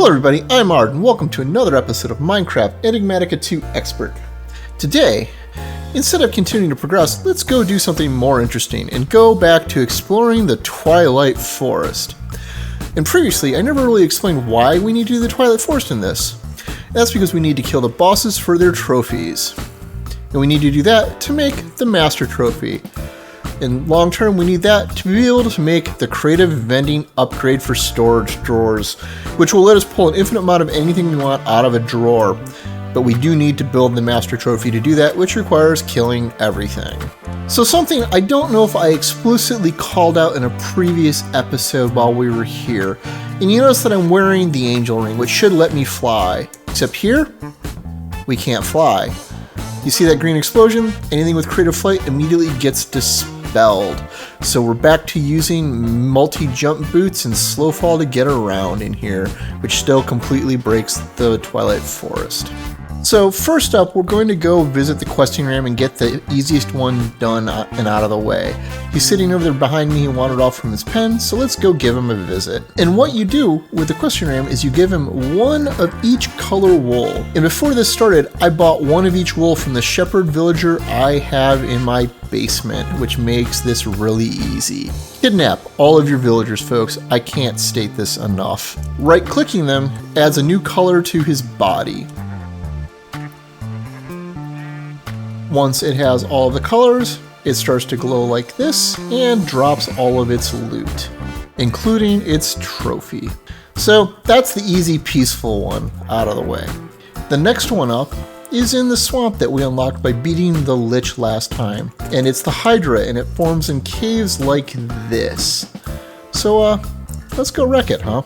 Hello everybody, I'm Ard, and welcome to another episode of Minecraft Enigmatica 2 Expert. Today, instead of continuing to progress, let's go do something more interesting and go back to exploring the Twilight Forest. And previously, I never really explained why we need to do the Twilight Forest in this. That's because we need to kill the bosses for their trophies. And we need to do that to make the Master Trophy. In long term, we need that to be able to make the creative vending upgrade for storage drawers, which will let us pull an infinite amount of anything we want out of a drawer. But we do need to build the Master Trophy to do that, which requires killing everything. So something I don't know if I explicitly called out in a previous episode while we were here, and you notice that I'm wearing the angel ring, which should let me fly. Except here, we can't fly. You see that green explosion? Anything with creative flight immediately gets dispelled. So we're back to using multi-jump boots and slow fall to get around in here, which still completely breaks the Twilight Forest. So first up, we're going to go visit the questing ram and get the easiest one done and out of the way. He's sitting over there behind me, he wandered off from his pen, so let's go give him a visit. And what you do with the questing ram is you give him one of each color wool. And before this started, I bought one of each wool from the shepherd villager I have in my basement, which makes this really easy. Kidnap all of your villagers, folks. I can't state this enough. Right-clicking them adds a new color to his body. Once it has all of the colors, it starts to glow like this and drops all of its loot, including its trophy. So that's the easy, peaceful one out of the way. The next one up is in the swamp that we unlocked by beating the Lich last time, and it's the Hydra, and it forms in caves like this. So let's go wreck it, huh?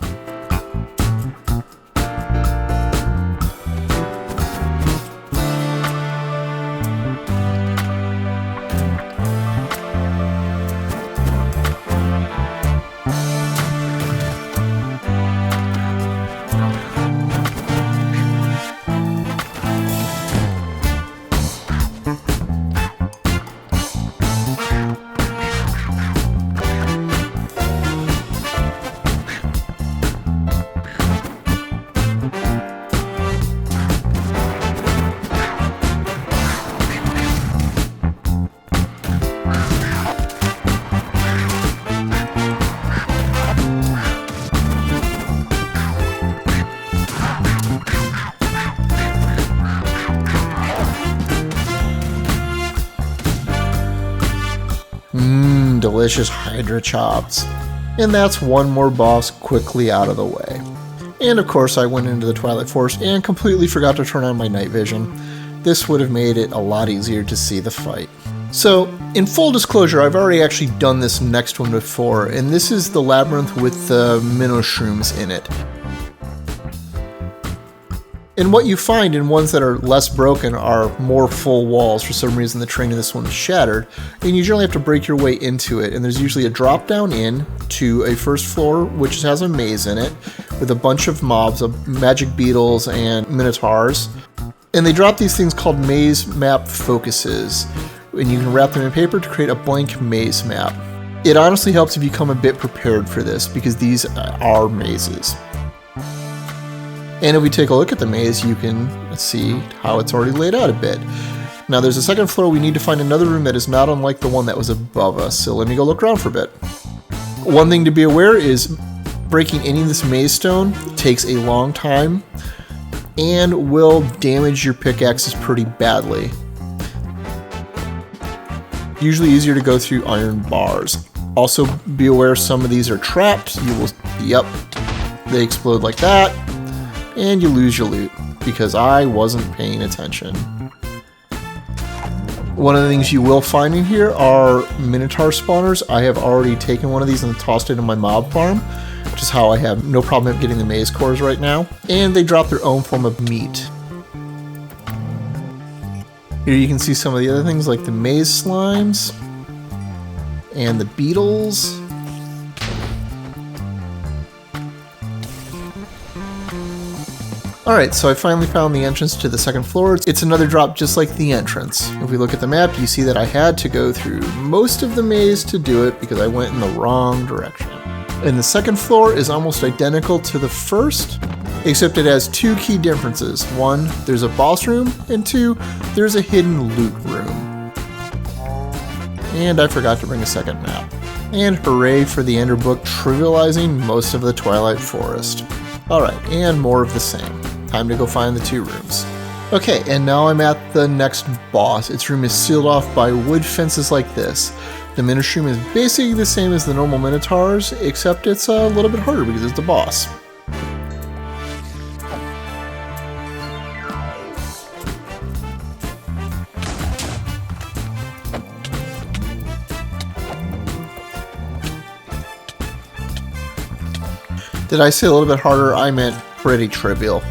Delicious Hydra chops. And that's one more boss quickly out of the way. And of course I went into the Twilight Forest and completely forgot to turn on my night vision. This would have made it a lot easier to see the fight. So, in full disclosure, I've already actually done this next one before, and this is the labyrinth with the Minoshrooms in it. And what you find in ones that are less broken are more full walls. For some reason, the terrain in this one is shattered, and you generally have to break your way into it. And there's usually a drop down in to a first floor, which has a maze in it, with a bunch of mobs, of magic beetles and minotaurs. And they drop these things called maze map focuses, and you can wrap them in paper to create a blank maze map. It honestly helps if you come a bit prepared for this, because these are mazes. And if we take a look at the maze, you can see how it's already laid out a bit. Now there's a second floor. We need to find another room that is not unlike the one that was above us. So let me go look around for a bit. One thing to be aware is breaking any of this maze stone takes a long time and will damage your pickaxes pretty badly. Usually easier to go through iron bars. Also be aware some of these are trapped. You will, yep, they explode like that. And you lose your loot, because I wasn't paying attention. One of the things you will find in here are Minotaur spawners. I have already taken one of these and tossed it in my mob farm, which is how I have no problem getting the maze cores right now. And they drop their own form of meat. Here you can see some of the other things like the maze slimes and the beetles. Alright, so I finally found the entrance to the second floor. It's another drop just like the entrance. If we look at the map, you see that I had to go through most of the maze to do it because I went in the wrong direction. And the second floor is almost identical to the first, except it has two key differences. One, there's a boss room, and two, there's a hidden loot room. And I forgot to bring a second map. And hooray for the Ender Book trivializing most of the Twilight Forest. Alright, and more of the same. Time to go find the two rooms. Okay, and now I'm at the next boss. Its room is sealed off by wood fences like this. The Minoshroom is basically the same as the normal Minotaurs, except it's a little bit harder because it's the boss. Did I say a little bit harder? I meant pretty trivial.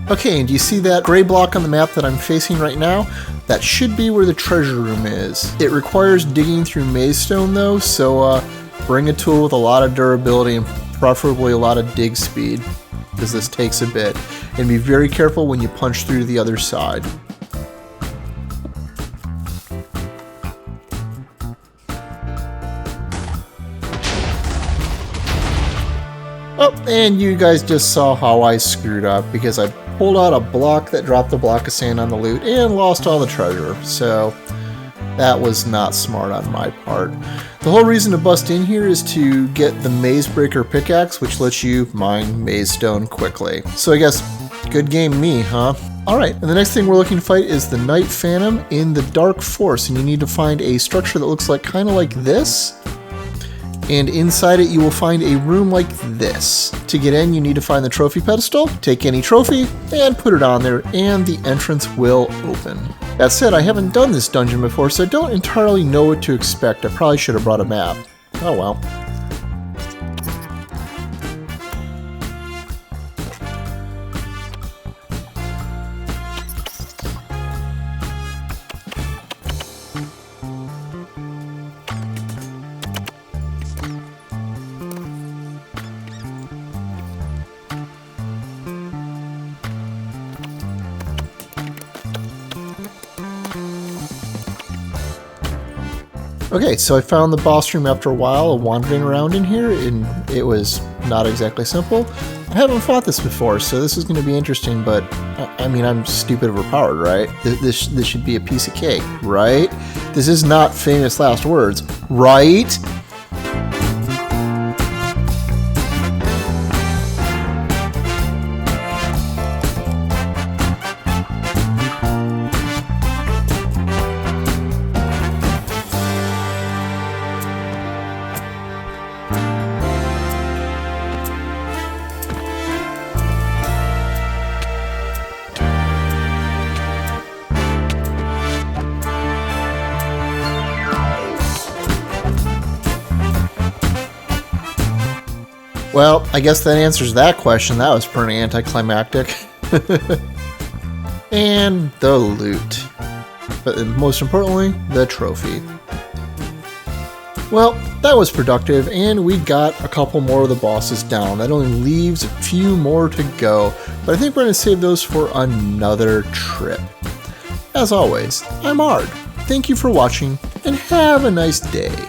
Okay, and do you see that gray block on the map that I'm facing right now? That should be where the treasure room is. It requires digging through maze stone though, so bring a tool with a lot of durability and preferably a lot of dig speed, because this takes a bit. And be very careful when you punch through to the other side. Oh, and you guys just saw how I screwed up because I pulled out a block that dropped a block of sand on the loot and lost all the treasure, so that was not smart on my part. The whole reason to bust in here is to get the Maze Breaker pickaxe, which lets you mine maze stone quickly. So I guess, good game me, huh? Alright, and the next thing we're looking to fight is the Knight Phantom in the Dark Forest, and you need to find a structure that looks like kind of like this. And inside it you will find a room like this. To get in, you need to find the trophy pedestal, take any trophy, and put it on there, and the entrance will open. That said, I haven't done this dungeon before, so I don't entirely know what to expect. I probably should have brought a map. Oh well. Okay, so I found the boss room after a while of wandering around in here, and it was not exactly simple. I haven't fought this before, so this is going to be interesting, but I mean, I'm stupid overpowered, right? This should be a piece of cake, right? This is not famous last words, right? Well, I guess that answers that question. That was pretty anticlimactic. And the loot. But most importantly, the trophy. Well, that was productive, and we got a couple more of the bosses down. That only leaves a few more to go, but I think we're going to save those for another trip. As always, I'm Ard. Thank you for watching, and have a nice day.